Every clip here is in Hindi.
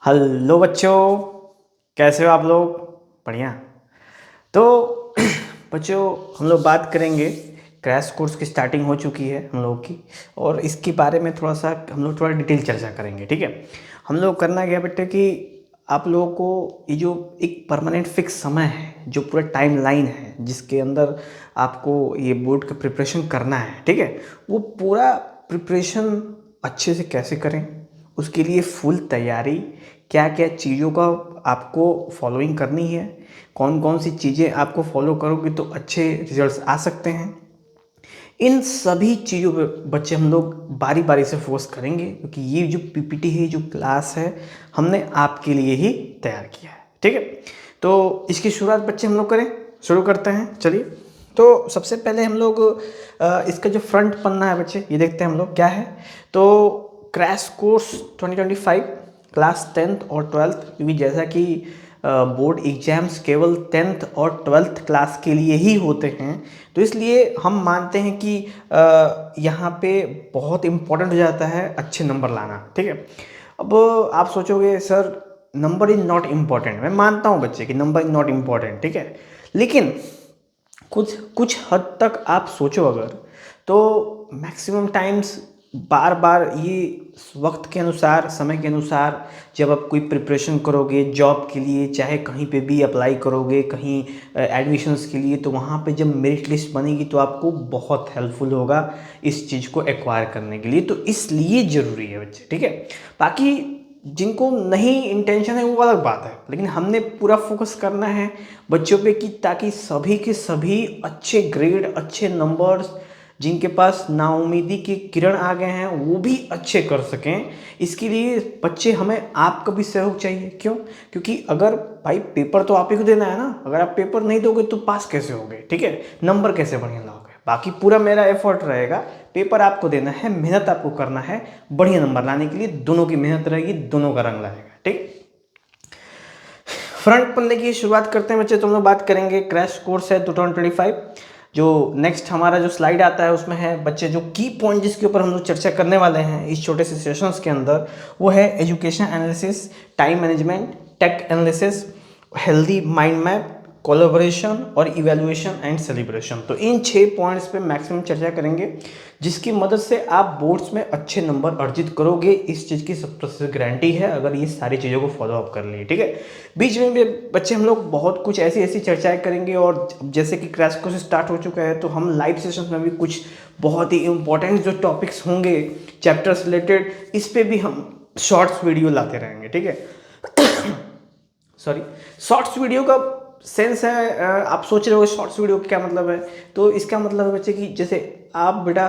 हेलो बच्चों, कैसे हो आप लोग? बढ़िया। तो बच्चों, हम लोग बात करेंगे। क्रैश कोर्स की स्टार्टिंग हो चुकी है हम लोग की, और इसके बारे में हम लोग थोड़ा डिटेल चर्चा करेंगे। ठीक है। हम लोग करना क्या बेटे कि आप लोगों को ये जो एक परमानेंट फिक्स समय है, जो पूरा टाइम लाइन है जिसके अंदर आपको ये बोर्ड का प्रिपरेशन करना है, ठीक है, वो पूरा प्रिपरेशन अच्छे से कैसे करें, उसके लिए फुल तैयारी, क्या क्या चीज़ों का आपको फॉलोइंग करनी है, कौन कौन सी चीज़ें आपको फॉलो करोगे तो अच्छे रिजल्ट्स आ सकते हैं, इन सभी चीज़ों पे बच्चे हम लोग बारी बारी से फोकस करेंगे, क्योंकि ये जो पीपीटी है, जो क्लास है, हमने आपके लिए ही तैयार किया है। ठीक है। तो इसकी शुरुआत बच्चे हम लोग करें, शुरू करते हैं। चलिए। तो सबसे पहले हम लोग इसका जो फ्रंट पन्ना है बच्चे, ये देखते हैं हम लोग क्या है। तो क्रैश कोर्स 2025 क्लास 10th और 12th, क्योंकि जैसा कि बोर्ड एग्जाम्स केवल 10th और 12th क्लास के लिए ही होते हैं, तो इसलिए हम मानते हैं कि यहाँ पे बहुत इम्पोर्टेंट हो जाता है अच्छे नंबर लाना। ठीक है। अब आप सोचोगे sir, number is not important. मैं मानता हूँ बच्चे कि नंबर इज़ नॉट इम्पॉर्टेंट, ठीक है, लेकिन कुछ कुछ हद तक आप सोचो अगर, तो मैक्सिमम टाइम्स बार बार ये वक्त के अनुसार, समय के अनुसार, जब आप कोई प्रिपरेशन करोगे जॉब के लिए, चाहे कहीं पे भी अप्लाई करोगे, कहीं एडमिशन्स के लिए, तो वहाँ पे जब मेरिट लिस्ट बनेगी तो आपको बहुत हेल्पफुल होगा इस चीज़ को एक्वायर करने के लिए। तो इसलिए ज़रूरी है बच्चे। ठीक है। बाकी जिनको नहीं इंटेंशन है वो अलग बात है, लेकिन हमने पूरा फोकस करना है बच्चों पे कि ताकि सभी के सभी अच्छे ग्रेड, अच्छे नंबर्स, जिनके पास नाउमीदी की किरण आ गए हैं वो भी अच्छे कर सकें। इसके लिए बच्चे हमें आपका भी सहयोग चाहिए। क्यों? क्योंकि अगर भाई पेपर तो आप ही को देना है ना, अगर आप पेपर नहीं दोगे तो पास कैसे होगे? ठीक है, नंबर कैसे बढ़िया लाओगे? बाकी पूरा मेरा एफर्ट रहेगा, पेपर आपको देना है, मेहनत आपको करना है बढ़िया नंबर लाने के लिए, दोनों की मेहनत रहेगी, दोनों का रंग लाएगा। ठीक। फ्रंट पन्ने की शुरुआत करते हैं बच्चे। तो हम लोग बात करेंगे क्रैश कोर्स है 2025। जो नेक्स्ट हमारा जो स्लाइड आता है उसमें है बच्चे जो की पॉइंट जिसके ऊपर हम लोग चर्चा करने वाले हैं इस छोटे से सेशंस के अंदर, वो है education analysis, time management, tech analysis, healthy mind map, collaboration और इवैल्यूएशन एंड सेलिब्रेशन। तो इन 6 पॉइंट्स पे मैक्सिमम चर्चा करेंगे, जिसकी मदद से आप बोर्ड्स में अच्छे नंबर अर्जित करोगे। इस चीज़ की 100% गारंटी है अगर ये सारी चीज़ों को फॉलो अप कर लिए। ठीक है। बीच में भी बच्चे हम लोग बहुत कुछ ऐसी ऐसी चर्चाएं करेंगे, और जैसे कि क्रैश कोर्स स्टार्ट हो चुका है तो हम लाइव सेशंस में भी कुछ बहुत ही इंपॉर्टेंट जो टॉपिक्स होंगे चैप्टर्स रिलेटेड, इस पे भी हम शॉर्ट्स वीडियो लाते रहेंगे। ठीक है। सॉरी, शॉर्ट्स वीडियो का सेंस है, आप सोच रहे हो शॉर्ट्स वीडियो का क्या मतलब है? तो इसका मतलब है बच्चे कि जैसे आप बेटा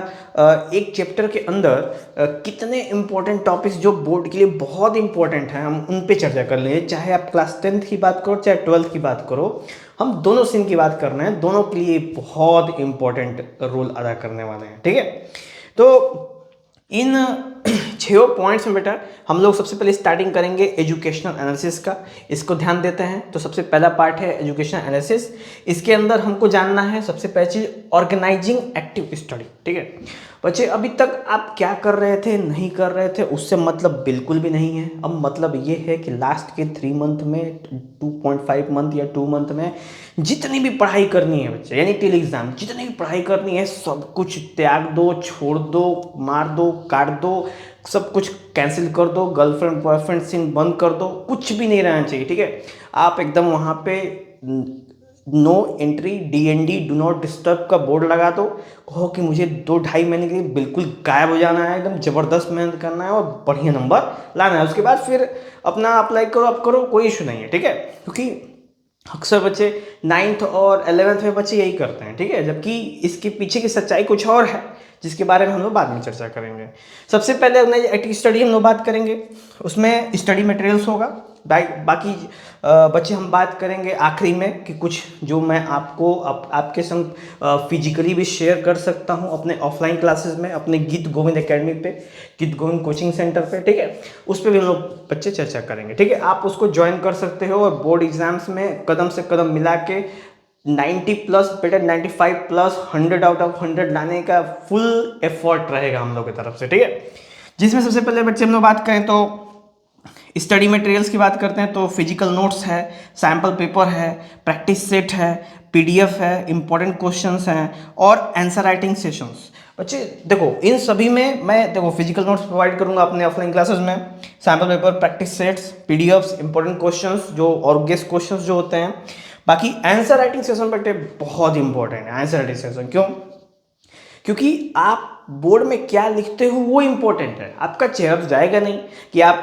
एक चैप्टर के अंदर कितने इंपॉर्टेंट टॉपिक्स जो बोर्ड के लिए बहुत इंपॉर्टेंट हैं, हम उन पे चर्चा कर लेंगे। चाहे आप क्लास 10th की बात करो, चाहे 12th की बात करो, हम दोनों सीन की बात कर रहे हैं, दोनों के लिए बहुत इंपॉर्टेंट रोल अदा करने वाले हैं। ठीक है। तो इन 6 पॉइंट्स में बेटा हम लोग सबसे पहले स्टार्टिंग करेंगे एजुकेशनल एनालिसिस का। इसको ध्यान देते हैं। तो सबसे पहला पार्ट है एजुकेशनल एनालिसिस। इसके अंदर हमको जानना है सबसे पहली चीज, ऑर्गेनाइजिंग एक्टिव स्टडी। ठीक है बच्चे, अभी तक आप क्या कर रहे थे, नहीं कर रहे थे, उससे मतलब बिल्कुल भी नहीं है। अब मतलब ये है कि लास्ट के 3 मंथ में, 2.5 मंथ या 2 मंथ में जितनी भी पढ़ाई करनी है बच्चे, यानी टिल एग्जाम, जितनी भी पढ़ाई करनी है सब कुछ त्याग दो, छोड़ दो, मार दो, काट दो, सब कुछ कैंसिल कर दो, गर्लफ्रेंड बॉयफ्रेंड सीन बंद कर दो, कुछ भी नहीं रहना चाहिए। ठीक है। आप एकदम वहाँ पे no entry, DND, do not disturb का बोर्ड लगा दो, कहो कि मुझे 2-2.5 महीने के लिए बिल्कुल गायब हो जाना है, एकदम ज़बरदस्त मेहनत करना है और बढ़िया नंबर लाना है। उसके बाद फिर अपना अप्लाई करो, आप करो, कोई इशू नहीं है। ठीक है। क्योंकि अक्सर बच्चे 9th और 11th में बच्चे यही करते हैं। ठीक है। जबकि इसके पीछे की सच्चाई कुछ और है, जिसके बारे में हम लोग बाद में चर्चा करेंगे। सबसे पहले एक्टिव स्टडी हम लोग बात करेंगे, उसमें स्टडी मटेरियल्स होगा। बाकी बच्चे हम बात करेंगे आखिरी में कि कुछ जो मैं आपको आपके संग फिजिकली भी शेयर कर सकता हूं अपने ऑफलाइन क्लासेस में, अपने गीत गोविंद एकेडमी पे, गीत गोविंद कोचिंग सेंटर पे। ठीक है। उस पर भी हम लोग बच्चे चर्चा करेंगे। ठीक है। आप उसको ज्वाइन कर सकते हो और बोर्ड एग्जाम्स में कदम से कदम मिला के 90+ बेटा, 95+, 100 आउट ऑफ 100 लाने का फुल एफर्ट रहेगा हम लोग की तरफ से। ठीक है। जिसमें सबसे पहले बच्चे हम लोग बात करें तो स्टडी मटेरियल्स की बात करते हैं तो फिजिकल नोट्स है, सैम्पल पेपर है, प्रैक्टिस सेट है, पीडीएफ है, इंपॉर्टेंट क्वेश्चंस हैं और आंसर राइटिंग सेशंस। बच्चे देखो इन सभी में मैं देखो फिजिकल नोट्स प्रोवाइड करूंगा अपने ऑफलाइन क्लासेस में, sample paper, practice sets, PDFs, important questions जो और गेस्ट क्वेश्चंस जो होते हैं। बाकी आंसर राइटिंग सेशन बेटे बहुत इंपॉर्टेंट है। आंसर राइटिंग सेशन क्यों? क्योंकि आप बोर्ड में क्या लिखते हो वो इंपॉर्टेंट है। आपका चेहरा तो जाएगा नहीं कि आप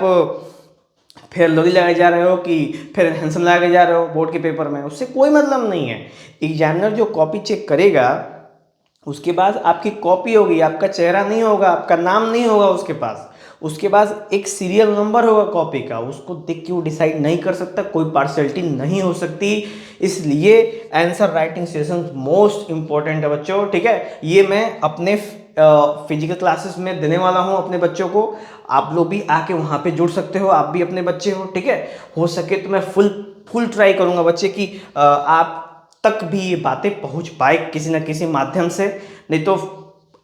फिर लोरी लगाए जा रहे हो कि फिर हैंडसम लगाए जा रहे हो बोर्ड के पेपर में, उससे कोई मतलब नहीं है। एग्जामिनर जो कॉपी चेक करेगा उसके बाद आपकी कॉपी होगी, आपका चेहरा नहीं होगा, आपका नाम नहीं होगा उसके पास। उसके बाद एक सीरियल नंबर होगा कॉपी का, उसको देख के वो डिसाइड नहीं कर सकता, कोई पार्शलिटी नहीं हो सकती। इसलिए answer writing session most important है बच्चों, ठीक है। ये मैं अपने फिजिकल क्लासेस में देने वाला हूँ अपने बच्चों को। आप लोग भी आके वहाँ पे जुड़ सकते हो, आप भी अपने बच्चे हो, ठीक है। हो सके तो मैं फुल ट्राई करूँगा बच्चे की आप तक भी ये बातें पहुँच पाए किसी ना किसी माध्यम से, नहीं तो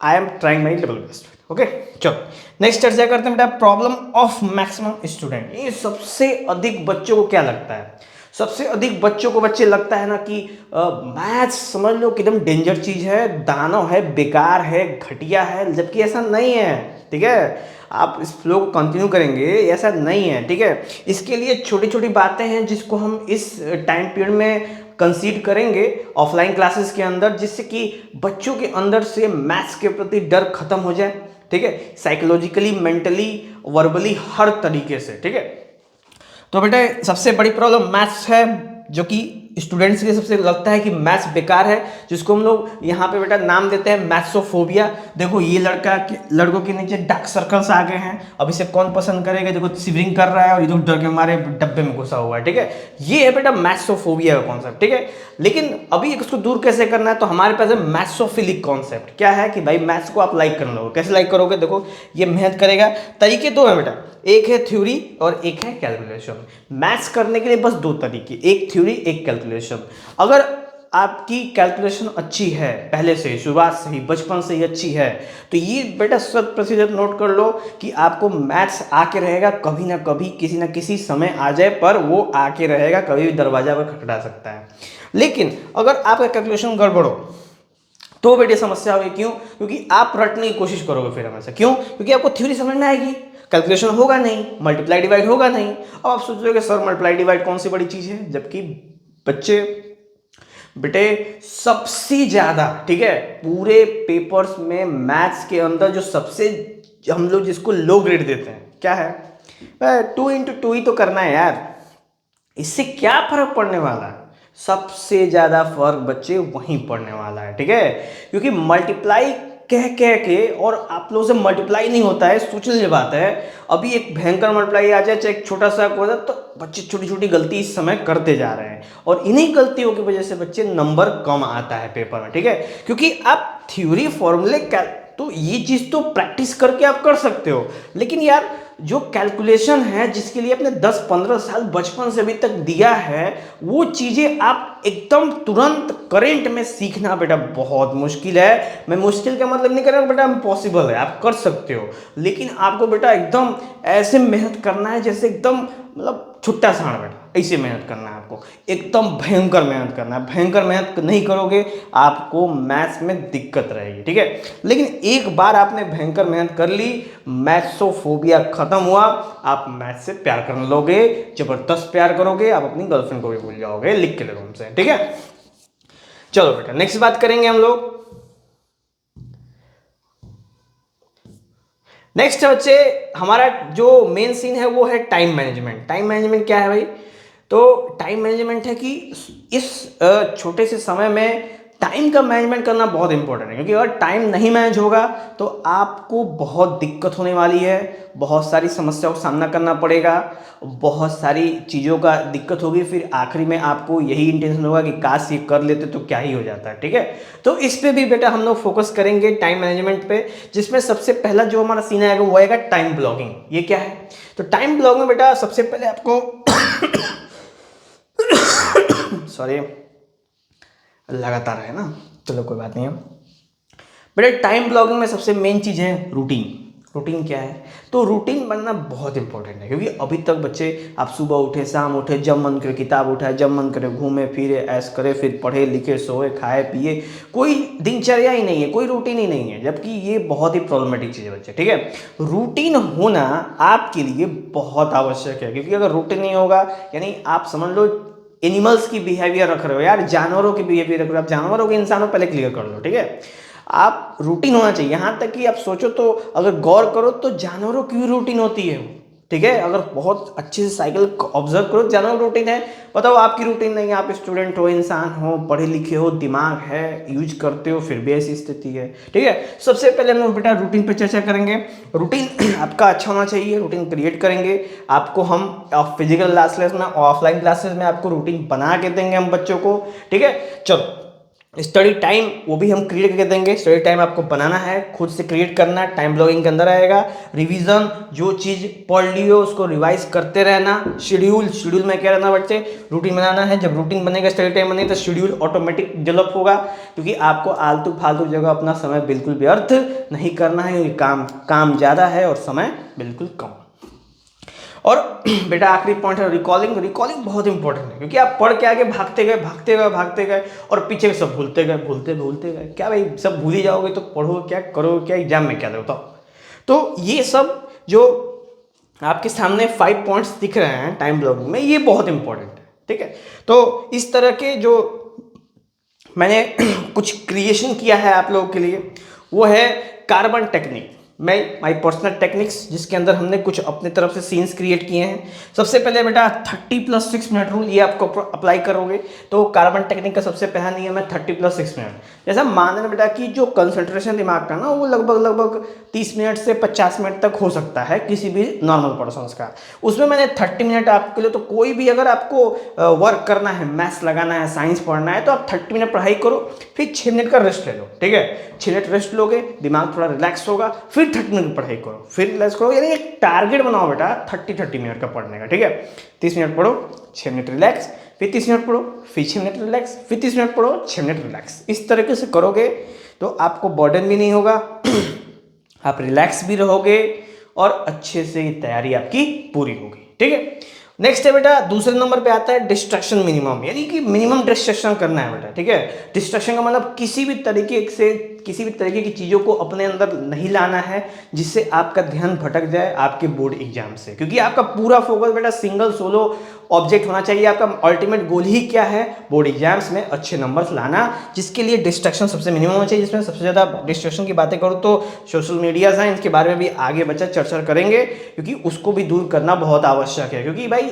I am trying my level best. Okay चलो नेक्स्ट चर्चा करते हैं बेटा, प्रॉब्लम ऑफ मैक्सिमम स्टूडेंट। ये सबसे अधिक बच्चों को क्या लगता है? सबसे अधिक बच्चों को बच्चे लगता है ना कि मैथ्स समझ लो कि एकदम डेंजर चीज है, दानव है, बेकार है, घटिया है, जबकि ऐसा नहीं है, ठीक है। आप इस फ्लो को कंटिन्यू करेंगे, ऐसा नहीं है, ठीक है। इसके लिए छोटी छोटी बातें हैं जिसको हम इस टाइम पीरियड में कंसीड करेंगे ऑफलाइन क्लासेस के अंदर, जिससे कि बच्चों के अंदर से मैथ्स के प्रति डर खत्म हो जाए, ठीक है। साइकोलॉजिकली, मेंटली, वर्बली, हर तरीके से, ठीक है। तो बेटा सबसे बड़ी प्रॉब्लम मैथ्स है, जो कि स्टूडेंट्स के लिए सबसे लगता है कि मैथ्स बेकार है, जिसको हम लोग यहाँ पे बेटा नाम देते हैं मैथ्सोफोबिया। देखो ये लड़कों के नीचे डार्क सर्कल्स आ गए हैं। अब इसे कौन पसंद करेगा? देखो सिवरिंग कर रहा है और ये डर के मारे डब्बे में घुसा हुआ है, ठीक है। ये है बेटा मैथ्सोफोबिया का कॉन्सेप्ट, ठीक है। लेकिन अभी इसको दूर कैसे करना है? तो हमारे पास है मैथ्सोफिलिक कॉन्सेप्ट। क्या है कि भाई मैथ्स को आप लाइक करने लोगे। कैसे लाइक करोगे? देखो ये मेहनत करेगा। तरीके दो है बेटा, एक है थ्योरी और एक है कैलकुलेशन। मैथ्स करने के लिए बस दो तरीके, एक थ्योरी एक कैलकुलेशन। अगर आपकी कैलकुलेशन अच्छी है पहले से, शुरुआत से ही, बचपन से ही अच्छी है, तो ये बेटा 100% नोट कर लो कि आपको मैथ्स आके रहेगा। कभी ना कभी किसी ना किसी समय आ जाए पर वो आके रहेगा, कभी भी दरवाजा पर खटखटा सकता है। लेकिन अगर आपका कैलकुलेशन गड़बड़ हो तो बेटे समस्या होगी। क्यों? क्योंकि आप रटने की कोशिश करोगे फिर हमेशा। क्यों? क्योंकि आपको थ्योरी समझ में आएगी, कैलकुलेशन होगा नहीं, मल्टीप्लाई डिवाइड होगा नहीं। अब आप सोच रहे हो सर मल्टीप्लाई डिवाइड कौन सी बड़ी चीज है, जबकि बच्चे बेटे सबसे ज्यादा, ठीक है, पूरे पेपर्स में मैथ्स के अंदर जो सबसे हम लोग जिसको लो ग्रेड देते हैं क्या है? 2 into 2 ही तो करना है यार, इससे क्या फर्क पड़ने वाला है? सबसे ज्यादा फर्क बच्चे वहीं पड़ने वाला है, ठीक है। क्योंकि मल्टीप्लाई कह कह के और आप लोगों से मल्टीप्लाई नहीं होता है, सोच लीजिए बात है। अभी एक भयंकर मल्टीप्लाई आ जाए चाहे एक छोटा सा हो जाए, तो बच्चे छोटी छोटी गलती इस समय करते जा रहे हैं और इन्हीं गलतियों की वजह से बच्चे नंबर कम आता है पेपर में, ठीक है। क्योंकि आप थ्योरी फॉर्मूले तो ये चीज तो प्रैक्टिस करके आप कर सकते हो, लेकिन यार जो कैलकुलेशन है जिसके लिए अपने 10-15 साल बचपन से अभी तक दिया है, वो चीजें आप एकदम तुरंत करंट में सीखना बेटा बहुत मुश्किल है। मैं मुश्किल का मतलब नहीं कर रहा हूं बेटा, इम्पॉसिबल है, आप कर सकते हो, लेकिन आपको बेटा एकदम ऐसे मेहनत करना है जैसे एकदम मतलब छुट्टा सांड बेटा, ऐसे मेहनत करना है आपको, एकदम भयंकर मेहनत करना है। भयंकर मेहनत नहीं करोगे आपको मैथ्स में दिक्कत रहेगी, ठीक है। लेकिन एक बार आपने भयंकर मेहनत कर ली, मैथ्सोफोबिया खत्म हुआ, आप मैथ्स से प्यार करने लोगे, जबरदस्त प्यार करोगे, आप अपनी गर्लफ्रेंड को भी भूल जाओगे, लिख के ले हमसे, ठीक है। चलो बेटा नेक्स्ट बात करेंगे हम लोग। नेक्स्ट बच्चे हमारा जो मेन सीन है वो है टाइम मैनेजमेंट। टाइम मैनेजमेंट क्या है भाई? तो टाइम मैनेजमेंट है कि इस छोटे से समय में टाइम का मैनेजमेंट करना बहुत इंपॉर्टेंट है। क्योंकि अगर टाइम नहीं मैनेज होगा तो आपको बहुत दिक्कत होने वाली है, बहुत सारी समस्याओं का सामना करना पड़ेगा, बहुत सारी चीज़ों का दिक्कत होगी, फिर आखिरी में आपको यही इंटेंशन होगा कि काश ये कर लेते तो क्या ही हो जाता है, ठीक है। तो इस पे भी बेटा हम लोग फोकस करेंगे टाइम मैनेजमेंट पे, जिसमें सबसे पहला जो हमारा सीन आएगा वो आएगा टाइम ब्लॉगिंग। ये क्या है? तो टाइम ब्लॉग में बेटा सबसे पहले आपको सॉरी लगातार है ना, चलो कोई बात नहीं है बेटा। टाइम ब्लॉगिंग में सबसे मेन चीज है रूटीन। रूटीन क्या है? तो रूटीन बनना बहुत इंपॉर्टेंट है, क्योंकि अभी तक बच्चे आप सुबह उठे, शाम उठे, जब मन करे किताब उठाए, जब मन करे घूमे फिरे, ऐश करे, फिर पढ़े लिखे, सोए खाए पिए, कोई दिनचर्या ही नहीं है, कोई रूटीन ही नहीं है, जबकि ये बहुत ही प्रॉब्लमेटिक चीज़ है बच्चे। ठीक है, रूटीन होना आपके लिए बहुत आवश्यक है, क्योंकि अगर रूटीन नहीं होगा, यानी आप समझ लो एनिमल्स की बिहेवियर रख रहे हो यार, जानवरों की बिहेवियर रख रहे हो आप, जानवरों के इंसानों पहले क्लियर कर लो। ठीक है, आप रूटीन होना चाहिए। यहाँ तक कि आप सोचो तो, अगर गौर करो तो जानवरों की भी रूटीन होती है। ठीक है, अगर बहुत अच्छे से साइकिल ऑब्जर्व करो, जानवर रूटीन है। बताओ आपकी रूटीन नहीं है, आप स्टूडेंट हो, इंसान हो, पढ़े लिखे हो, दिमाग है, यूज करते हो, फिर भी ऐसी स्थिति है। ठीक है, सबसे पहले हम लोग बेटा रूटीन पर चर्चा करेंगे। रूटीन आपका अच्छा होना चाहिए, रूटीन क्रिएट करेंगे। आपको हम फिजिकल क्लासेस में, ऑफलाइन क्लासेस में आपको रूटीन बना के देंगे हम बच्चों को। ठीक है, चलो स्टडी टाइम वो भी हम क्रिएट करके देंगे। स्टडी टाइम आपको बनाना है, खुद से क्रिएट करना है, टाइम ब्लॉगिंग के अंदर आएगा। रिवीजन, जो चीज़ पढ़ लियो उसको रिवाइज करते रहना। शेड्यूल में क्या रहना बच्चे, रूटीन बनाना है। जब रूटीन बनेगा, स्टडी टाइम बनेगा, तो शेड्यूल ऑटोमेटिक डेवलप होगा, क्योंकि आपको आलतू फालतू जगह अपना समय बिल्कुल व्यर्थ नहीं करना है, क्योंकि काम ज़्यादा है और समय बिल्कुल कम। और बेटा आखिरी पॉइंट है रिकॉलिंग बहुत इंपॉर्टेंट है, क्योंकि आप पढ़ के आगे भागते गए और पीछे सब भूलते गए। क्या भाई, सब भूल ही जाओगे तो पढ़ो क्या, करो क्या, एग्जाम में क्या दो? तो ये सब जो आपके सामने 5 पॉइंट्स दिख रहे हैं टाइम ब्लॉकिंग में, ये बहुत इंपॉर्टेंट है। ठीक है, तो इस तरह के जो मैंने कुछ क्रिएशन किया है आप लोगों के लिए, वो है carbon technique, my personal techniques, जिसके अंदर हमने कुछ अपने तरफ से सीन्स क्रिएट किए हैं। सबसे पहले बेटा 30+6 मिनट रूल, ये आपको अप्लाई करोगे तो कार्बन टेक्निक का सबसे पहला नियम है 30+6 मिनट। जैसा मान लें बेटा कि जो कंसंट्रेशन दिमाग का ना, वो लगभग 30 मिनट से 50 मिनट तक हो सकता है किसी भी नॉर्मल पर्सन का। उसमें मैंने 30 मिनट आपके लिए, तो कोई भी अगर आपको वर्क करना है, मैथ्स लगाना है, साइंस पढ़ना है, तो आप 30 मिनट पढ़ाई करो, फिर 6 मिनट का रेस्ट ले लो। ठीक है, 6 मिनट रेस्ट लोगे, दिमाग थोड़ा रिलैक्स होगा, फिर 30 मिनट पढ़ाई करो, फिर रिलैक्स करो। यानी एक टारगेट बनाओ बेटा 30 मिनट का पढ़ने का। ठीक है, 30 मिनट पढ़ो, 6 मिनट रिलैक्स, फिर 30 मिनट पढ़ो, फिर 6 मिनट रिलैक्स, फिर 30 मिनट पढ़ो, 6 मिनट रिलैक्स। इस तरीके से करोगे तो आपको बर्डन भी नहीं होगा, आप रिलैक्स भी रहोगे और अच्छे से तैयारी आपकी पूरी होगी। ठीक है, नेक्स्ट है बेटा, दूसरे नंबर पे आता है डिस्ट्रक्शन मिनिमम, यानी कि मिनिमम डिस्ट्रक्शन करना है बेटा। ठीक है, डिस्ट्रक्शन का मतलब किसी भी तरीके की चीज़ों को अपने अंदर नहीं लाना है जिससे आपका ध्यान भटक जाए आपके बोर्ड एग्जाम से, क्योंकि आपका पूरा फोकस बेटा सिंगल सोलो ऑब्जेक्ट होना चाहिए। आपका अल्टीमेट गोल ही क्या है, बोर्ड एग्जाम्स में अच्छे नंबर्स लाना, जिसके लिए डिस्ट्रक्शन सबसे मिनिमम होना चाहिए। जिसमें सबसे ज़्यादा डिस्ट्रक्शन की बातें करूँ तो सोशल मीडियाज हैं, इसके बारे में भी आगे बच्चा चर्चा करेंगे, क्योंकि उसको भी दूर करना बहुत आवश्यक है। क्योंकि भाई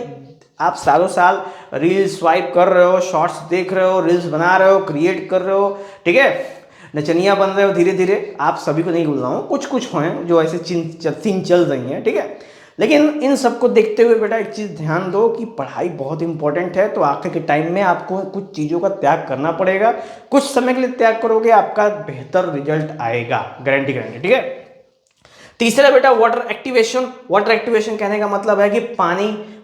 आप सालों साल रील्स स्वाइप कर रहे हो, शॉर्ट्स देख रहे हो, रील्स बना रहे हो, क्रिएट कर रहे हो, ठीक है, नचनिया बन रहे हो धीरे धीरे। आप सभी को नहीं बोल रहा हूँ, कुछ हैं जो ऐसे सीन चल रही हैं। ठीक है, लेकिन इन सबको देखते हुए बेटा एक चीज़ ध्यान दो कि पढ़ाई बहुत इंपॉर्टेंट है, तो आखिर के टाइम में आपको कुछ चीज़ों का त्याग करना पड़ेगा। कुछ समय के लिए त्याग करोगे, आपका बेहतर रिजल्ट आएगा, गारंटी। ठीक है, तीसरा बेटा वाटर एक्टिवेशन कहने का मतलब है कि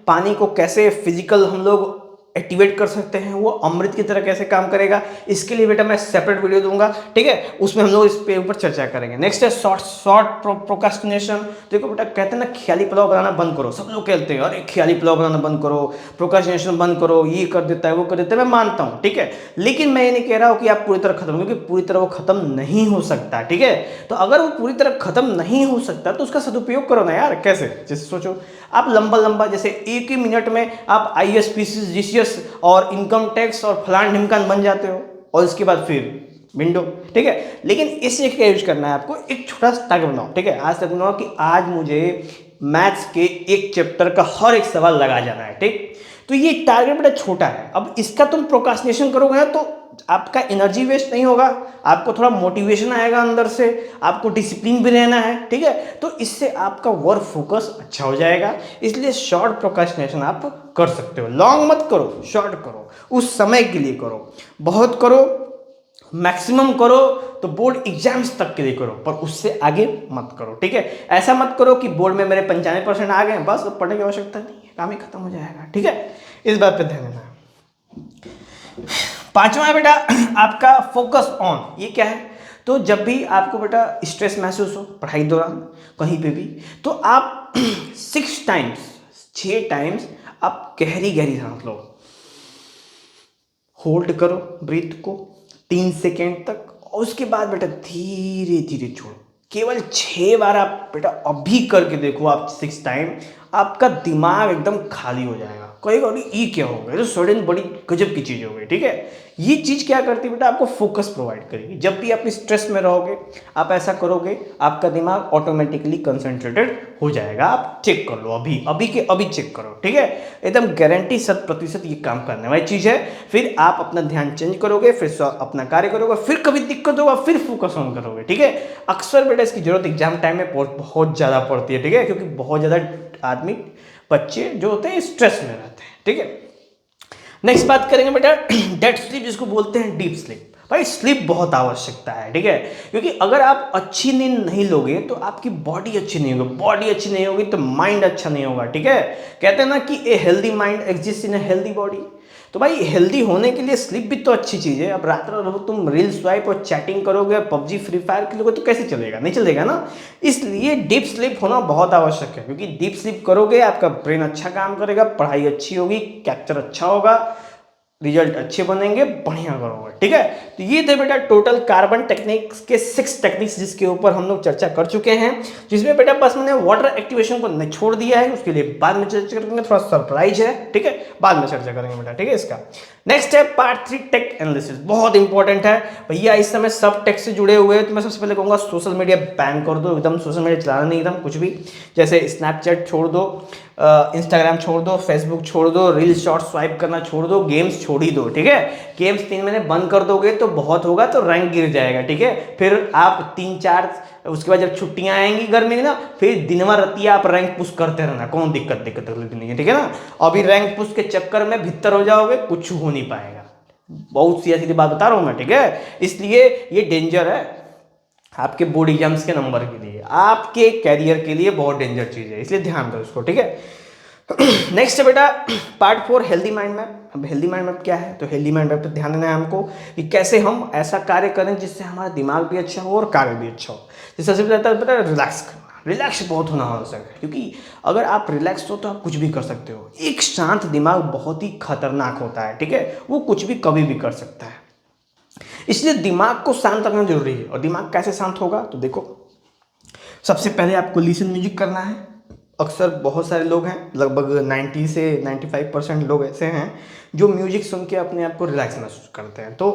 पानी को कैसे फिजिकल हम लोग एक्टिवेट कर सकते हैं, वो अमृत की तरह कैसे काम करेगा। इसके लिए बेटा मैं सेपरेट वीडियो दूंगा। ठीक है, उसमें हम लोग इस पे ऊपर चर्चा करेंगे। नेक्स्ट है शॉर्ट प्रोक्रास्टिनेशन। देखो बेटा कहते हैं ना, ख्याली पुलाव बनाना बंद करो। सब लोग कहते हैं अरे ख्याली पुलाव बनाना बंद करो, प्रोक्रास्टिनेशन बंद करो, ये कर देता है वो कर देता है। मैं मानता हूँ, ठीक है, लेकिन मैं ये नहीं कह रहा हूँ कि आप पूरी तरह खत्म, क्योंकि पूरी तरह वो खत्म नहीं हो सकता। ठीक है, तो अगर वो पूरी तरह खत्म नहीं हो सकता तो उसका सदुपयोग करो ना यार। कैसे, जैसे सोचो आप लंबा जैसे एक ही मिनट में आप IAS PCS GCS और इनकम टैक्स और फलान ढिमकान बन जाते हो, और इसके बाद फिर विंडो। ठीक है, लेकिन इसे क्या यूज करना है आपको, एक छोटा सा टारगेट बनाओ। ठीक है, आज तक बनाओ कि आज मुझे मैथ्स के एक चैप्टर का हर एक सवाल लगा जाना है। ठीक, तो ये टारगेट बड़ा छोटा है। अब इसका तुम प्रोक्रास्टिनेशन करोगे ना तो आपका एनर्जी वेस्ट नहीं होगा, आपको थोड़ा मोटिवेशन आएगा अंदर से, आपको डिसिप्लिन भी रहना है। ठीक है, तो इससे आपका वर्क फोकस अच्छा हो जाएगा। इसलिए शॉर्ट प्रोक्रास्टिनेशन आप कर सकते हो, लॉन्ग मत करो, शॉर्ट करो, उस समय के लिए करो। बहुत करो, मैक्सिमम करो तो बोर्ड एग्जाम्स तक के लिए करो, पर उससे आगे मत करो। ठीक है, ऐसा मत करो कि बोर्ड में मेरे 95% आ गए, बस पढ़ने की आवश्यकता नहीं है, काम ही खत्म हो जाएगा। ठीक है, इस बात पे ध्यान देना। पांचवा बेटा आपका फोकस ऑन, ये क्या है, तो जब भी आपको बेटा स्ट्रेस महसूस हो पढ़ाई दौरान कहीं पे भी, तो आप 6 टाइम्स आप गहरी गहरी सांस लो, होल्ड करो ब्रीथ को 3 सेकेंड तक, और उसके बाद बेटा धीरे धीरे छोड़ो। केवल 6 बार आप बेटा अभी करके देखो, आप 6 टाइम, आपका दिमाग एकदम खाली हो जाएगा। कहेगा अरे ये क्या हो गया, तो सडन बड़ी गजब की चीज़ हो गई, ठीक है। ये चीज़ क्या करती है बेटा, आपको फोकस प्रोवाइड करेगी। जब भी आप स्ट्रेस में रहोगे आप ऐसा करोगे, आपका दिमाग ऑटोमेटिकली कंसंट्रेटेड हो जाएगा। आप चेक कर लो, अभी अभी के अभी चेक करो, ठीक है। एकदम गारंटी 100% ये काम करने वाली चीज़ है। फिर आप अपना ध्यान चेंज करोगे, फिर अपना कार्य करोगे, फिर कभी दिक्कत होगा फिर फोकस ऑन करोगे, ठीक है। अक्सर बेटा इसकी जरूरत एग्जाम टाइम में बहुत ज़्यादा पड़ती है, ठीक है, क्योंकि बहुत ज़्यादा आदमी बच्चे जो होते हैं स्ट्रेस में रहते हैं, ठीक है। नेक्स्ट बात करेंगे बेटा डेड स्लीप, जिसको बोलते हैं डीप स्लीप। भाई स्लीप बहुत आवश्यकता है, ठीक है, क्योंकि अगर आप अच्छी नींद नहीं लोगे तो आपकी बॉडी अच्छी नहीं होगी, बॉडी अच्छी नहीं होगी तो माइंड अच्छा नहीं होगा, ठीक है। कहते हैं ना कि a healthy mind exist in a healthy body. तो भाई हेल्दी होने के लिए स्लीप भी तो अच्छी चीज़ है। अब रात रात तुम रील स्वाइप और चैटिंग करोगे, पबजी फ्री फायर खेलोगे तो कैसे चलेगा, नहीं चलेगा ना। इसलिए डीप स्लीप होना बहुत आवश्यक है, क्योंकि डीप स्लीप करोगे आपका ब्रेन अच्छा काम करेगा, पढ़ाई अच्छी होगी, कैप्चर अच्छा होगा, रिजल्ट अच्छे बनेंगे, बढ़िया करोगे, ठीक है। तो ये थे बेटा टोटल कार्बन टेक्निक्स के 6 टेक्निक्स, जिसके ऊपर हम लोग चर्चा कर चुके हैं, जिसमें बेटा बस मैंने वाटर एक्टिवेशन को नहीं छोड़ दिया है, उसके लिए बाद में चर्चा करेंगे, थोड़ा सरप्राइज है, ठीक है, बाद में चर्चा करेंगे बेटा, ठीक है। इसका नेक्स्ट है पार्ट 3 टेक एनालिसिस, बहुत इंपॉर्टेंट है भैया। इस समय सब टेक से जुड़े हुए हैं, तो मैं सबसे पहले कहूँगा सोशल मीडिया बैन कर दो, एकदम सोशल मीडिया चलाना नहीं, एकदम कुछ भी, जैसे स्नैपचैट छोड़ दो, इंस्टाग्राम छोड़ दो, फेसबुक छोड़ दो, रील शॉर्ट स्वाइप करना छोड़ दो, गेम्स छोड़ ही दो, ठीक है। गेम्स 3 महीने बंद कर दोगे तो बहुत होगा, तो रैंक गिर जाएगा, ठीक है। फिर आप 3-4 उसके बाद जब छुट्टियां आएंगी गर्मी में ना, फिर दिन भर रतिया आप रैंक पुश करते रहना, कौन दिक्कत तकलीफ नहीं है, ठीक है ना। अभी रैंक पुश के चक्कर में भीतर हो जाओगे, कुछ हो नहीं पाएगा, बहुत सीधी सीधी बात बता रहा हूं मैं, ठीक है। इसलिए ये डेंजर है आपके बोर्ड एग्जाम्स के नंबर के लिए, आपके कैरियर के लिए बहुत डेंजर चीज है, इसलिए ध्यान दो इसको, ठीक है। नेक्स्ट है बेटा पार्ट 4 हेल्दी माइंड मैप। अब हेल्दी माइंड मैप क्या है, तो हेल्दी माइंड मैप पे ध्यान देना है हमको कि कैसे हम ऐसा कार्य करें जिससे हमारा दिमाग भी अच्छा हो और कार्य भी अच्छा हो। जैसे सबसे पहले बेटा रिलैक्स करना, रिलैक्स बहुत होना आवश्यक है, क्योंकि अगर आप रिलैक्स हो तो आप कुछ भी कर सकते हो। एक शांत दिमाग बहुत ही खतरनाक होता है, ठीक है, वो कुछ भी कभी भी कर सकता है, इसलिए दिमाग को शांत रखना जरूरी है। और दिमाग कैसे शांत होगा, तो देखो सबसे पहले आपको लिसन म्यूजिक करना है। अक्सर बहुत सारे लोग हैं, लगभग 90 से 95% लोग ऐसे हैं जो म्यूजिक सुन के अपने आप को रिलैक्स महसूस करते हैं, तो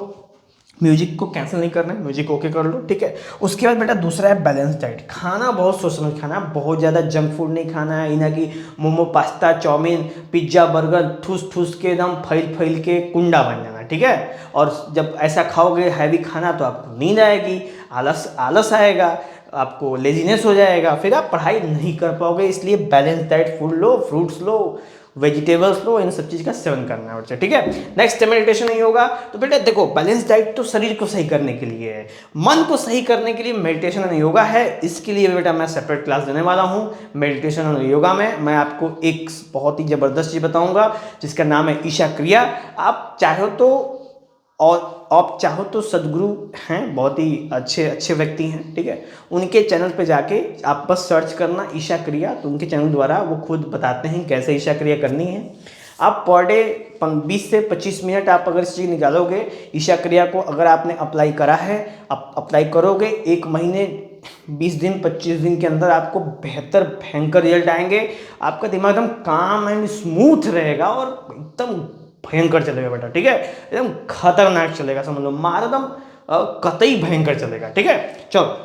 म्यूजिक को कैंसिल नहीं करना है, म्यूजिक ओके कर लो, ठीक है। उसके बाद बेटा दूसरा है बैलेंस डाइट। खाना बहुत सोच समझ खाना, बहुत ज़्यादा जंक फूड नहीं खाना है, इना कि momo pasta chowmein pizza burger ठूस ठूस के एकदम फैल फैल के कुंडा बन जाना, ठीक है। और जब ऐसा खाओगे हैवी खाना तो आपको नींद आएगी, आलस आएगा, आपको लेजीनेस हो जाएगा, फिर आप पढ़ाई नहीं कर पाओगे। इसलिए बैलेंस डाइट फूड लो, फ्रूट्स लो, वेजिटेबल्स लो, इन सब चीज़ का सेवन करना है, ठीक है। नेक्स्ट मेडिटेशन नहीं होगा, तो बेटा देखो बैलेंस डाइट तो शरीर को सही करने के लिए है, मन को सही करने के लिए मेडिटेशन और योगा है। इसके लिए बेटा मैं सेपरेट क्लास देने वाला हूँ मेडिटेशन और योगा में। मैं आपको एक बहुत ही ज़बरदस्त चीज़ बताऊँगा जिसका नाम है ईशा क्रिया। आप चाहो तो, और आप चाहो तो सदगुरु हैं, बहुत ही अच्छे व्यक्ति हैं, ठीक है, उनके चैनल पे जाके आप बस सर्च करना ईशा क्रिया, तो उनके चैनल द्वारा वो खुद बताते हैं कैसे ईशा क्रिया करनी है। आप पर डे 20 से 25 मिनट आप अगर इस चीज़ निकालोगे ईशा क्रिया को, अगर आपने अप्लाई करा है, आप अप्लाई करोगे, 1 महीने 20 दिन 25 दिन के अंदर आपको बेहतर भयंकर रिजल्ट आएंगे। आपका दिमाग एकदम काम एंड स्मूथ रहेगा और एकदम भयंकर चलेगा बेटा, ठीक है, एकदम खतरनाक चलेगा, समझ लो मार एकदम कतई भयंकर चलेगा, ठीक है। चलो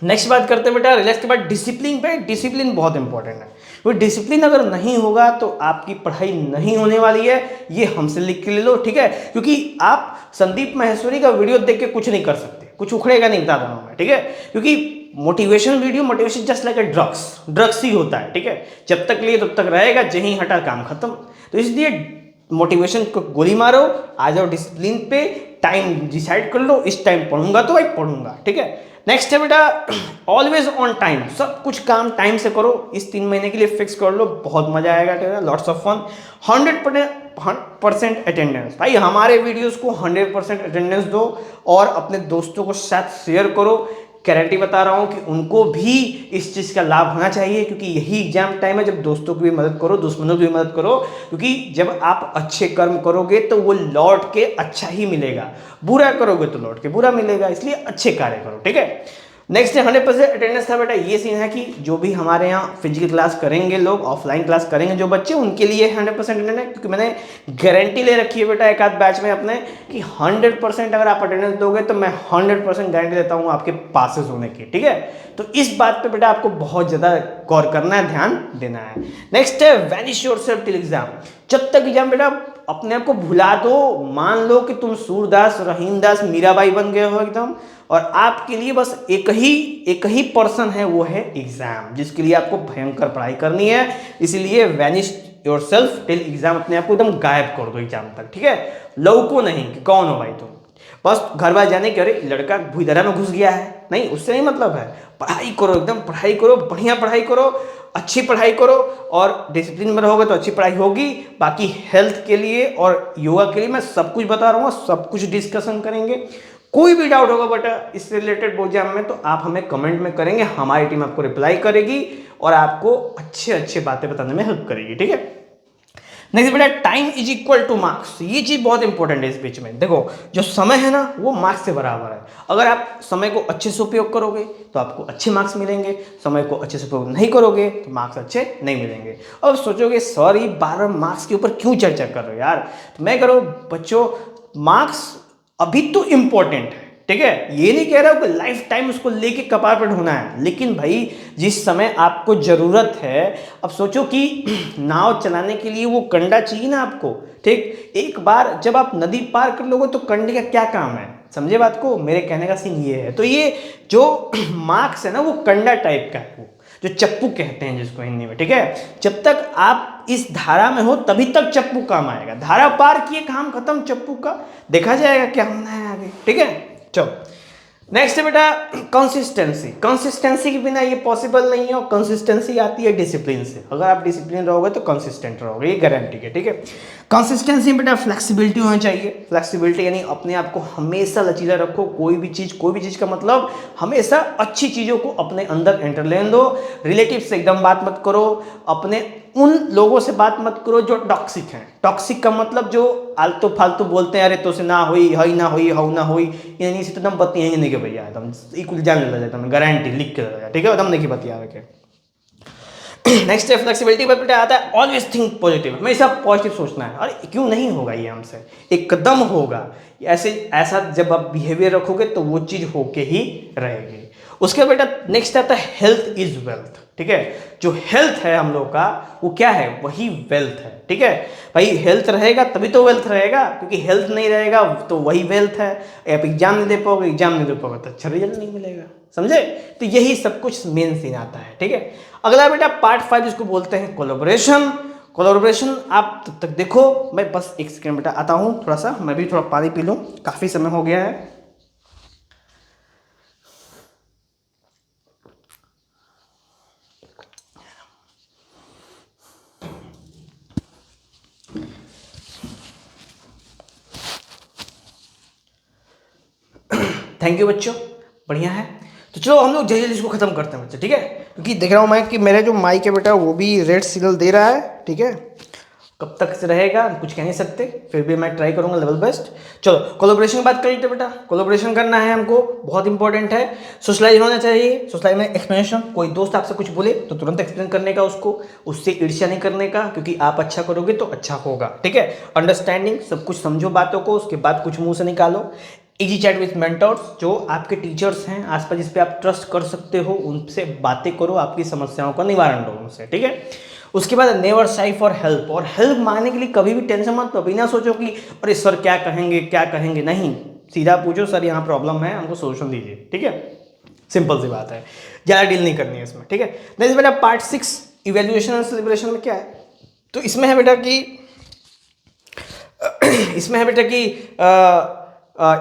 नेक्स्ट बात करते हैं बेटा रिलैक्स के बाद डिसिप्लिन पे। डिसिप्लिन बहुत इंपॉर्टेंट है, वो डिसिप्लिन अगर नहीं होगा तो आपकी पढ़ाई नहीं होने वाली है, ये हमसे लिख के ले लो, ठीक है। क्योंकि आप संदीप माहेश्वरी का वीडियो देख के कुछ नहीं कर सकते, कुछ उखड़ेगा नहीं, बता रहा हूं मैं, ठीक है। क्योंकि motivation video, motivation just like a drugs ही होता है, ठीक है, जब तक लिए तब तक रहेगा, जहीं हटा काम खत्म। तो इसलिए मोटिवेशन को गोली मारो, आ जाओ डिसिप्लिन पे, टाइम डिसाइड कर लो, इस टाइम पढ़ूंगा तो भाई पढ़ूंगा, ठीक है। नेक्स्ट है बेटा ऑलवेज ऑन टाइम, सब कुछ काम टाइम से करो। इस 3 महीने के लिए फिक्स कर लो, बहुत मजा आएगा, ठीक है, लॉट्स ऑफ फन। 100% अटेंडेंस। भाई हमारे वीडियोस को 100% अटेंडेंस दो और अपने दोस्तों को साथ शेयर करो। गारंटी बता रहा हूँ कि उनको भी इस चीज़ का लाभ होना चाहिए, क्योंकि यही एग्जाम टाइम है जब दोस्तों की भी मदद करो, दुश्मनों की भी मदद करो, क्योंकि जब आप अच्छे कर्म करोगे तो वो लौट के अच्छा ही मिलेगा, बुरा करोगे तो लौट के बुरा मिलेगा। इसलिए अच्छे कार्य करो, ठीक है। नेक्स्ट है 100% अटेंडेंस था बेटा। ये सीन है कि जो भी हमारे यहाँ फिजिकल क्लास करेंगे लोग, ऑफलाइन क्लास करेंगे जो बच्चे, उनके लिए 100% अटेंडेंस है, क्योंकि मैंने गारंटी ले रखी है बेटा एक आध बैच में अपने कि 100% अगर आप अटेंडेंस दोगे तो मैं 100% गारंटी देता हूँ आपके पासेस होने की, ठीक है। तो इस बात पे बेटा आपको बहुत ज़्यादा गौर करना है, ध्यान देना है। नेक्स्ट है वैनिश योरसेल्फ टिल एग्जाम। जब तक एग्जाम बेटा अपने आप को भुला दो, मान लो कि तुम सूरदास, रहीमदास, मीराबाई बन गए हो एकदम, और आपके लिए बस एक ही पर्सन है, वो है एग्जाम, जिसके लिए आपको भयंकर पढ़ाई करनी है। इसीलिए वैनिश योरसेल्फ टिल एग्जाम, अपने आप को एकदम गायब कर दो एग्जाम तक, ठीक है। लौको नहीं कि कौन हो भाई तुम, बस घर बार जाने के अरे लड़का भुइदरा में घुस गया है, नहीं, उससे नहीं मतलब है। पढ़ाई करो, एकदम पढ़ाई करो, बढ़िया पढ़ाई करो, अच्छी पढ़ाई करो, और डिसिप्लिन में रहोगे तो अच्छी पढ़ाई होगी। बाकी हेल्थ के लिए और योगा के लिए मैं सब कुछ बता रहा हूँ, सब कुछ डिस्कशन करेंगे। कोई भी डाउट होगा बेटा इससे रिलेटेड बोर्ड एग्जाम में तो आप हमें कमेंट में करेंगे, हमारी टीम आपको रिप्लाई करेगी और आपको अच्छे अच्छे बातें बताने में हेल्प करेगी, ठीक है। नेक्स्ट बेटा time is equal two marks. ये चीज बहुत इंपॉर्टेंट है इस बीच में। देखो जो समय है ना वो मार्क्स से बराबर है। अगर आप समय को अच्छे से उपयोग करोगे तो आपको अच्छे मार्क्स मिलेंगे, समय को अच्छे से उपयोग नहीं करोगे तो मार्क्स अच्छे नहीं मिलेंगे। अब सोचोगे सर ये बार बार मार्क्स के ऊपर क्यों चर्चा कर रहे हो यार, तो मैं करो बच्चों, मार्क्स अभी तो इंपॉर्टेंट है, ठीक है, ये नहीं कह रहा हूं कि लाइफ टाइम उसको लेके कपार पर ढोना है, लेकिन भाई जिस समय आपको जरूरत है, अब सोचो कि नाव चलाने के लिए वो कंडा चाहिए ना आपको, ठीक। एक बार जब आप नदी पार कर लोगे तो कंडे का क्या काम है, समझे बात को, मेरे कहने का सीन ये है। तो ये जो मार्क्स है ना वो कंडा टाइप का है, वो जो चप्पू कहते हैं जिसको हिंदी में, ठीक है। जब तक आप इस धारा में हो तभी तक चप्पू काम आएगा, धारा पार किए काम खत्म, चप्पू का देखा जाएगा क्या होना है आगे, ठीक है। चलो नेक्स्ट है बेटा कंसिस्टेंसी। कंसिस्टेंसी के बिना ये पॉसिबल नहीं है, और कंसिस्टेंसी आती है डिसिप्लिन से। अगर आप डिसिप्लिन रहोगे तो कंसिस्टेंट रहोगे, ये गारंटी है, ठीक है। कंसिस्टेंसी बेटा फ्लेक्सिबिलिटी होनी चाहिए। फ्लेक्सिबिलिटी यानी अपने आप को हमेशा लचीला रखो, कोई भी चीज़ का मतलब हमेशा अच्छी चीज़ों को अपने अंदर एंटर लेने दो। रिलेटिव से एकदम बात मत करो, अपने उन लोगों से बात मत करो जो टॉक्सिक हैं। टॉक्सिक का मतलब जो आलतू फालतू बोलते हैं, अरे तो से ना हुई, हई ना हुई, हऊ ना हुई, यानी से तो एकदम बतियाएंगे नहीं के भैया, एकदम इक्वल जान ले जाता मैं, गारंटी लिख के दे, ठीक है, एकदम नहीं बतिया के। नेक्स्ट है फ्लेक्सिबिलिटी पर बेटा आता है ऑलवेज थिंक पॉजिटिव। हमेशा पॉजिटिव सोचना है। अरे क्यों नहीं होगा ये हमसे, एकदम होगा। ऐसा जब आप बिहेवियर रखोगे तो वो चीज़ होके ही रहेगी। उसके बेटा नेक्स्ट आता है हेल्थ इज वेल्थ, ठीक है। जो हेल्थ है हम लोग का वो क्या है, वही वेल्थ है, ठीक है। भाई हेल्थ रहेगा तभी तो वेल्थ रहेगा, क्योंकि हेल्थ नहीं रहेगा तो वही वेल्थ है। आप एग्जाम नहीं दे पाओगे, एग्जाम नहीं दे पाओगे तो अच्छा रिजल्ट नहीं मिलेगा, समझे। तो यही सब कुछ मेन सीन आता है, ठीक है। अगला बेटा पार्ट 5 जिसको बोलते हैं कोलैबोरेशन। कोलैबोरेशन आप तब तक देखो, मैं बस एक सेकंड बेटा आता हूँ, थोड़ा सा मैं भी थोड़ा पानी पी लूँ, काफ़ी समय हो गया है। थैंक यू बच्चों, बढ़िया है। तो चलो हम लोग जल्दी जल्दी इसको खत्म करते हैं बच्चे, ठीक है, क्योंकि देख रहा हूँ मैं कि मेरे जो माइक है बेटा वो भी रेड सिग्नल दे रहा है, ठीक है। कब तक से रहेगा कुछ कह नहीं सकते, फिर भी मैं ट्राई करूंगा लेवल बेस्ट। चलो कोलैबोरेशन की बात करिए बेटा। कोलैबोरेशन करना है हमको, बहुत इंपॉर्टेंट है। सोशलाइज होना चाहिए। सोशलाइज में एक्सप्लेनेशन, कोई दोस्त आपसे कुछ बोले तो तुरंत एक्सप्लेन करने का उसको, उससे ईर्ष्या नहीं करने का, क्योंकि आप अच्छा करोगे तो अच्छा होगा, ठीक है। अंडरस्टैंडिंग, सब कुछ समझो बातों को, उसके बाद कुछ मुंह से निकालो। इजी चैट विथ मेंटर्स, जो आपके टीचर्स हैं आसपास जिस पे आप ट्रस्ट कर सकते हो, उनसे बातें करो, आपकी समस्याओं का निवारण दो उनसे, ठीक है। उसके बाद नेवर शाई फॉर हेल्प, और हेल्प मांगने के लिए कभी भी टेंशन मत, कभी ना सोचो कि अरे सर क्या कहेंगे, नहीं, सीधा पूछो सर यहाँ प्रॉब्लम है, हमको सोल्यूशन दीजिए, ठीक है। सिंपल सी बात है, ज़्यादा डील नहीं करनी है इसमें, ठीक है। नेक्स्ट बेटा पार्ट 6 इवेल्युएशन एंड सेलिब्रेशन में क्या है, तो इसमें है बेटा कि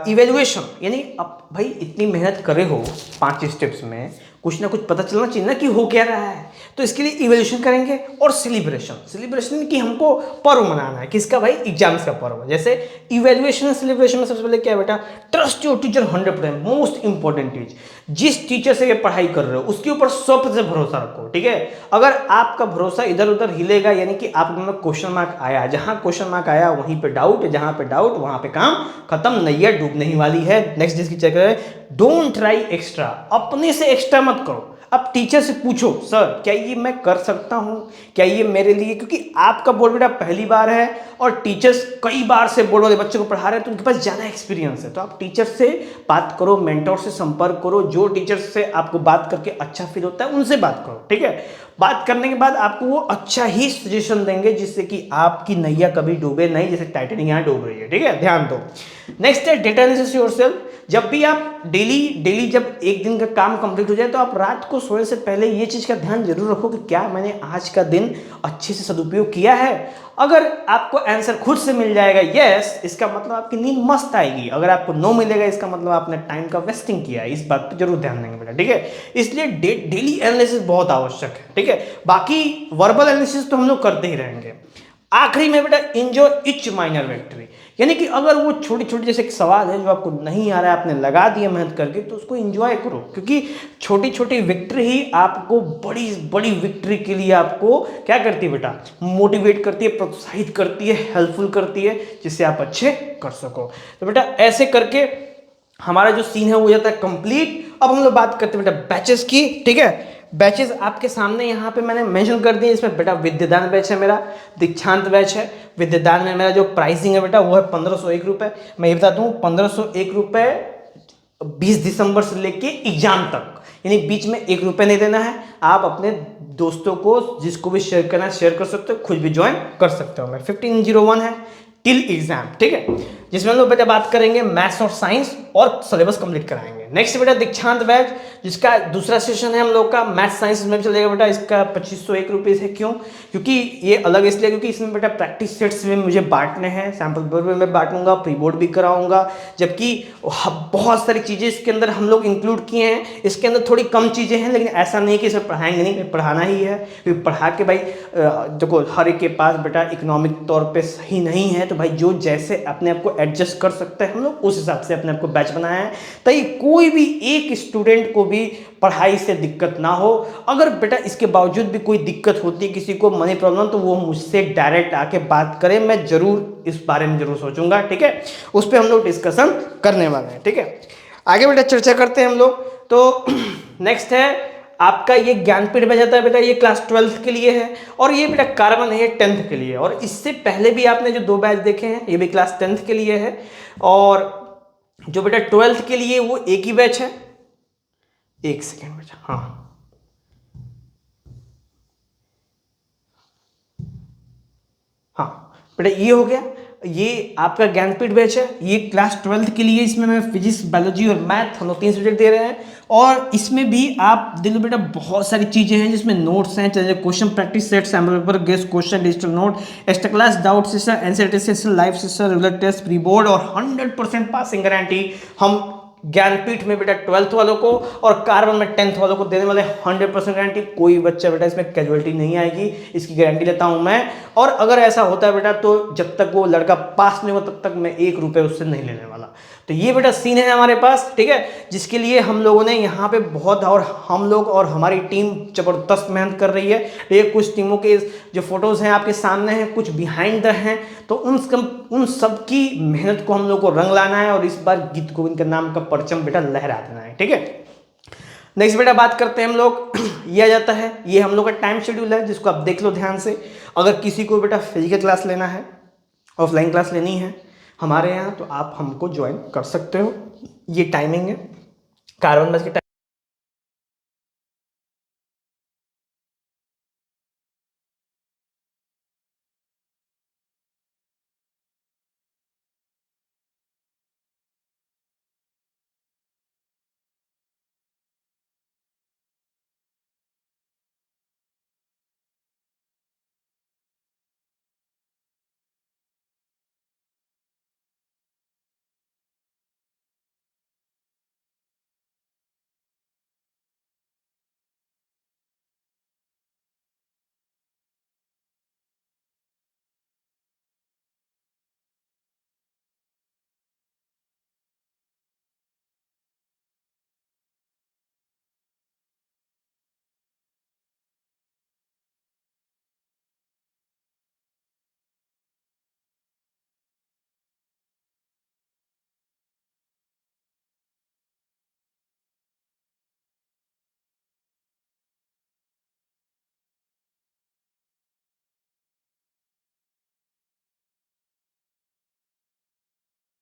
इवेल्युएशन यानी अब भाई इतनी मेहनत करे हो 5 स्टेप्स में, कुछ ना कुछ पता चलना चाहिए ना कि हो क्या रहा है। तो इसके लिए इवैल्यूएशन करेंगे और सेलिब्रेशन की हमको पर्व मनाना है, किसका भाई, एग्जाम्स का पर्व। जैसे इवैल्यूएशन और सेलिब्रेशन में सबसे पहले क्या है बेटा, trust your teacher 100%, most important चीज। जिस टीचर से ये पढ़ाई कर रहे हो उसके ऊपर 100% भरोसा रखो, ठीक है। अगर आपका भरोसा इधर उधर हिलेगा, यानी कि आप में क्वेश्चन मार्क आया, जहां क्वेश्चन मार्क आया वहीं पे डाउट, जहां पे डाउट वहां पे काम खत्म, नैया डूबने ही वाली है। नेक्स्ट जिसकी चेक है, डोंट ट्राई एक्स्ट्रा, अपने से एक्स्ट्रा मत करो। अब टीचर से पूछो, सर क्या ये मैं कर सकता हूं, क्या ये मेरे लिए, क्योंकि आपका बोर्ड बेटा पहली बार है और टीचर्स कई बार से बोर्ड वाले बच्चों को पढ़ा रहे हैं, तो उनके पास ज़्यादा एक्सपीरियंस है। तो आप टीचर से बात करो, मेंटोर से संपर्क करो, जो टीचर से आपको बात करके अच्छा फील होता है उनसे बात करो, ठीक है। बात करने के बाद आपको वो अच्छा ही सजेशन देंगे, जिससे कि आपकी नैया कभी डूबे नहीं, जैसे टाइटैनिक यहाँ डूब रही है, ठीक है, ध्यान दो। नेक्स्ट है डेटा एनालिसिस योरसेल्फ। जब भी आप डेली जब एक दिन का काम कंप्लीट हो जाए तो आप रात को सोने से पहले ये चीज का ध्यान जरूर रखो कि क्या मैंने आज का दिन अच्छे से सदुपयोग किया है। अगर आपको आंसर खुद से मिल जाएगा यस, इसका मतलब आपकी नींद मस्त आएगी। अगर आपको नो मिलेगा, इसका मतलब आपने टाइम का वेस्टिंग किया है। इस बात पर जरूर ध्यान देंगे बेटा, ठीक है। इसलिए डेली एनालिसिस बहुत आवश्यक है, ठीक है। बाकी वर्बल एनालिसिस तो हम लोग करते ही रहेंगे। आखिरी में बेटा एंजॉय ईच माइनर विक्ट्री, यानी कि अगर वो छोटी छोटी जैसे एक सवाल है जो आपको नहीं आ रहा है, आपने लगा दिया मेहनत करके, तो उसको एंजॉय करो, क्योंकि छोटी छोटी विक्ट्री ही आपको बड़ी बड़ी विक्ट्री के लिए आपको क्या करती है बेटा, मोटिवेट करती है, प्रोत्साहित करती है, हेल्पफुल करती है, जिससे आप अच्छे कर सको। तो बेटा ऐसे करके हमारा जो सीन है वो हो जाता है कंप्लीट। अब हम लोग बात करते हैं बेटा बैचेस की, ठीक है। बैचेस आपके सामने यहाँ पे मैंने मेंशन कर दिए। इसमें बेटा विद्यादान बैच है मेरा, दीक्षांत बैच है। विद्यादान में मेरा जो प्राइसिंग है बेटा वो है 1501 रुपये। मैं ये बता दूँ 1501 रुपये 20 दिसंबर से लेके एग्जाम तक, यानी बीच में 1 रुपये नहीं देना है। आप अपने दोस्तों को जिसको भी शेयर करना है शेयर कर सकते हो, खुद भी ज्वाइन कर सकते हो। मैं 1501 है टिल एग्जाम, ठीक है, जिसमें हम लोग बेटा बात करेंगे मैथ्स और साइंस और सिलेबस कंप्लीट कराएंगे। नेक्स्ट बेटा दीक्षांत बैच, जिसका दूसरा सेशन है हम लोग का मैथ्स साइंस में चलेगा बेटा। इसका 2501 रुपये है। क्यों? क्योंकि ये अलग इसलिए क्योंकि इसमें बेटा प्रैक्टिस सेट्स में मुझे बांटने हैं, सैम्पल बोर्ड में मैं बांटूंगा, प्री बोर्ड भी कराऊंगा, जबकि बहुत सारी चीज़ें इसके अंदर हम लोग इंक्लूड किए हैं। इसके अंदर थोड़ी कम चीज़ें हैं, लेकिन ऐसा नहीं कि इसे पढ़ाएंगे नहीं, पढ़ाना ही है। क्योंकि पढ़ा के भाई देखो हर एक के पास बेटा इकोनॉमिक तौर पे सही नहीं है, तो भाई जो जैसे अपने आप को एडजस्ट कर सकते हैं हम लोग उस हिसाब से अपने आप को बैच बनाया है, ताकि कोई भी एक स्टूडेंट को भी पढ़ाई से दिक्कत ना हो। अगर बेटा इसके बावजूद भी कोई दिक्कत होती है, किसी को मनी प्रॉब्लम, तो वो मुझसे डायरेक्ट आके बात करे, मैं जरूर इस बारे में जरूर सोचूंगा, ठीक है। उस पर हम लोग डिस्कशन करने वाले हैं, ठीक है। आगे बेटा चर्चा करते हैं हम लोग। तो नेक्स्ट है आपका ये ज्ञानपीठ में जाता है बेटा, ये क्लास 12th के लिए है, और ये बेटा कार्बन है 10th के लिए। और इससे पहले भी आपने जो 2 बैच देखे हैं ये भी क्लास 10th के लिए है, और जो बेटा 12th के लिए वो एक ही बैच है। एक सेकेंड बेटा, हाँ बेटा ये हो गया, ये आपका ज्ञानपीठ बैच है, ये क्लास 12th के लिए। इसमें मैं फिजिक्स, बायोलॉजी और मैथ हम लोग 3 सब्जेक्ट दे रहे हैं। और इसमें भी आप देख लो बेटा बहुत सारी चीज़ें हैं, जिसमें नोट्स हैं, चाहे question practice set, sample paper, guest question, digital note, extra class doubt session, NCERT session, live session, regular test, pre board और 100% पासिंग गारंटी हम ज्ञानपीठ में बेटा 12th वालों को और कार्बन में 10th वालों को देने वाले 100% गारंटी। कोई बच्चा बेटा इसमें कैजुअलिटी नहीं आएगी, इसकी गारंटी लेता हूं मैं। और अगर ऐसा होता है बेटा तो जब तक वो लड़का पास नहीं हो तब तक मैं 1 रुपये उससे नहीं लेने वाला। तो ये बेटा सीन है हमारे पास, ठीक है, जिसके लिए हम लोगों ने यहाँ पे बहुत, और हम लोग और हमारी टीम जबरदस्त मेहनत कर रही है। ये कुछ टीमों के जो फोटोज हैं आपके सामने हैं, कुछ बिहाइंड द हैं, तो उन सब की मेहनत को हम लोग को रंग लाना है, और इस बार गीत गोविंद के नाम का परचम बेटा लहरा देना है, ठीक है। नेक्स्ट बेटा बात करते हैं हम लोग, ये आ जाता है, ये हम लोग का टाइम शेड्यूल है, जिसको आप देख लो ध्यान से। अगर किसी को बेटा फिजिकल क्लास लेना है, ऑफलाइन क्लास लेनी है हमारे यहाँ, तो आप हमको ज्वाइन कर सकते हो। ये टाइमिंग है कार्बन बैच के